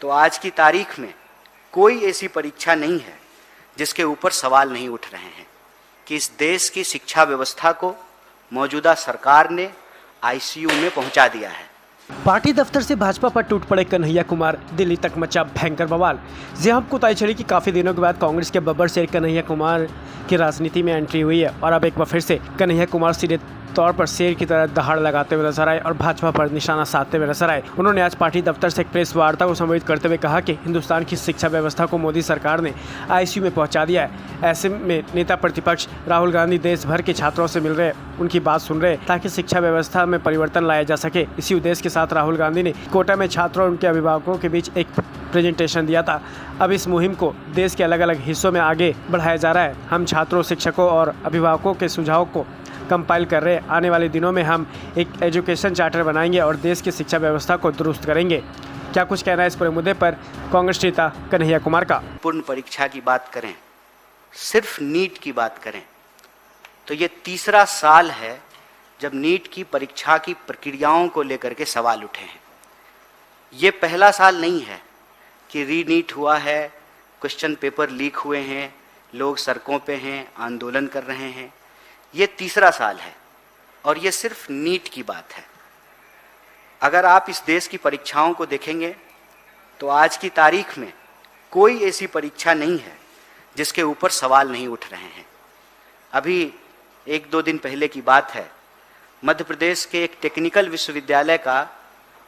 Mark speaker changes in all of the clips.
Speaker 1: तो आज की तारीख में कोई ऐसी परीक्षा नहीं है जिसके ऊपर सवाल नहीं उठ रहे हैं कि इस देश की शिक्षा व्यवस्था को मौजूदा सरकार ने आईसीयू में पहुंचा दिया है।
Speaker 2: पार्टी दफ्तर से भाजपा पर टूट पड़े कन्हैया कुमार, दिल्ली तक मचा भयंकर बवाल। जी आपको पता चली कि काफी दिनों के बाद कांग्रेस के बब्बर शेर कन्हैया कुमार की राजनीति में एंट्री हुई है और अब एक बार फिर से कन्हैया कुमार सीधे तौर पर शेर की तरह दहाड़ लगाते हुए नजर आए और भाजपा पर निशाना साधते हुए नजर आए। उन्होंने आज पार्टी दफ्तर से एक प्रेस वार्ता को संबोधित करते हुए कहा कि हिंदुस्तान की शिक्षा व्यवस्था को मोदी सरकार ने आईसीयू में पहुंचा दिया है। ऐसे में नेता प्रतिपक्ष राहुल गांधी देश भर के छात्रों से मिल रहे, उनकी बात सुन रहे ताकि शिक्षा व्यवस्था में परिवर्तन लाया जा सके। इसी उद्देश्य के साथ राहुल गांधी ने कोटा में छात्रों और उनके अभिभावकों के बीच एक प्रेजेंटेशन दिया था। अब इस मुहिम को देश के अलग अलग हिस्सों में आगे बढ़ाया जा रहा है। हम छात्रों, शिक्षकों और अभिभावकों के सुझाव को कंपाइल कर रहे हैं। आने वाले दिनों में हम एक एजुकेशन चार्टर बनाएंगे और देश की शिक्षा व्यवस्था को दुरुस्त करेंगे। क्या कुछ कहना है इस पूरे मुद्दे पर कांग्रेस नेता कन्हैया कुमार का?
Speaker 1: पूर्ण परीक्षा की बात करें, सिर्फ नीट की बात करें तो ये तीसरा साल है जब नीट की परीक्षा की प्रक्रियाओं को लेकर के सवाल उठे हैं। ये पहला साल नहीं है कि रीनीट हुआ है, क्वेश्चन पेपर लीक हुए हैं, लोग सड़कों पे हैं, आंदोलन कर रहे हैं। ये तीसरा साल है और ये सिर्फ नीट की बात है। अगर आप इस देश की परीक्षाओं को देखेंगे तो आज की तारीख में कोई ऐसी परीक्षा नहीं है जिसके ऊपर सवाल नहीं उठ रहे हैं। अभी 1-2 दिन पहले की बात है, मध्य प्रदेश के एक टेक्निकल विश्वविद्यालय का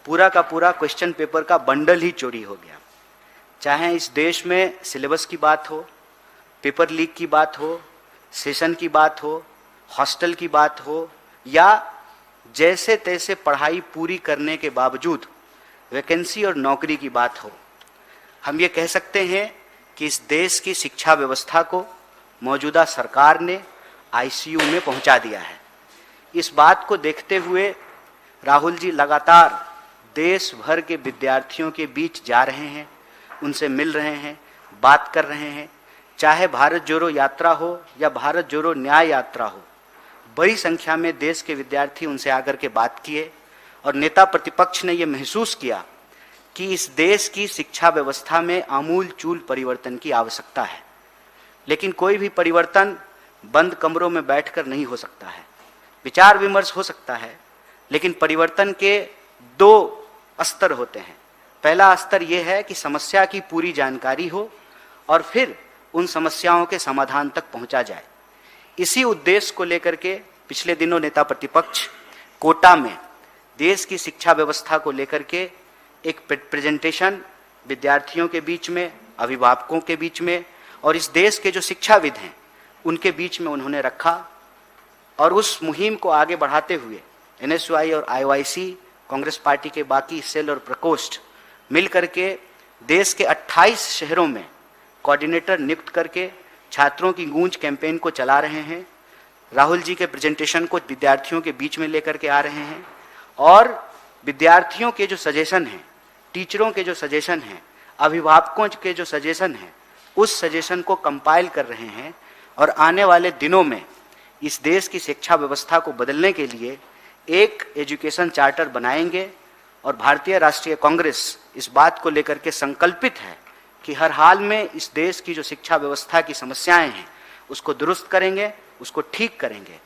Speaker 1: पूरा क्वेश्चन पेपर का बंडल ही चोरी हो गया। चाहे इस देश में सिलेबस की बात हो, पेपर लीक की बात हो, सेशन की बात हो, हॉस्टल की बात हो या जैसे तैसे पढ़ाई पूरी करने के बावजूद वैकेंसी और नौकरी की बात हो, हम ये कह सकते हैं कि इस देश की शिक्षा व्यवस्था को मौजूदा सरकार ने आईसीयू में पहुंचा दिया है। इस बात को देखते हुए राहुल जी लगातार देश भर के विद्यार्थियों के बीच जा रहे हैं, उनसे मिल रहे हैं, बात कर रहे हैं। चाहे भारत जोड़ो यात्रा हो या भारत जोड़ो न्याय यात्रा हो, बड़ी संख्या में देश के विद्यार्थी उनसे आकर के बात किए और नेता प्रतिपक्ष ने यह महसूस किया कि इस देश की शिक्षा व्यवस्था में आमूल-चूल परिवर्तन की आवश्यकता है। लेकिन कोई भी परिवर्तन बंद कमरों में बैठकर नहीं हो सकता है। विचार विमर्श हो सकता है, लेकिन परिवर्तन के 2 स्तर होते हैं। पहला स्तर यह है कि समस्या की पूरी जानकारी हो और फिर उन समस्याओं के समाधान तक पहुंचा जाए। इसी उद्देश्य को लेकर के पिछले दिनों नेता प्रतिपक्ष कोटा में देश की शिक्षा व्यवस्था को लेकर के एक प्रेजेंटेशन विद्यार्थियों के बीच में, अभिभावकों के बीच में और इस देश के जो शिक्षाविद हैं उनके बीच में उन्होंने रखा। और उस मुहिम को आगे बढ़ाते हुए एनएसयूआई और आईओआईसी, कांग्रेस पार्टी के बाकी सेल और प्रकोष्ठ मिल करके देश के 28 शहरों में कोऑर्डिनेटर नियुक्त करके छात्रों की गूंज कैंपेन को चला रहे हैं। राहुल जी के प्रेजेंटेशन को विद्यार्थियों के बीच में लेकर के आ रहे हैं और विद्यार्थियों के जो सजेशन हैं, टीचरों के जो सजेशन हैं, अभिभावकों के जो सजेशन हैं, उस सजेशन को कंपाइल कर रहे हैं और आने वाले दिनों में इस देश की शिक्षा व्यवस्था को बदलने के लिए एक एजुकेशन चार्टर बनाएंगे। और भारतीय राष्ट्रीय कांग्रेस इस बात को लेकर के संकल्पित है कि हर हाल में इस देश की जो शिक्षा व्यवस्था की समस्याएं हैं उसको दुरुस्त करेंगे, उसको ठीक करेंगे।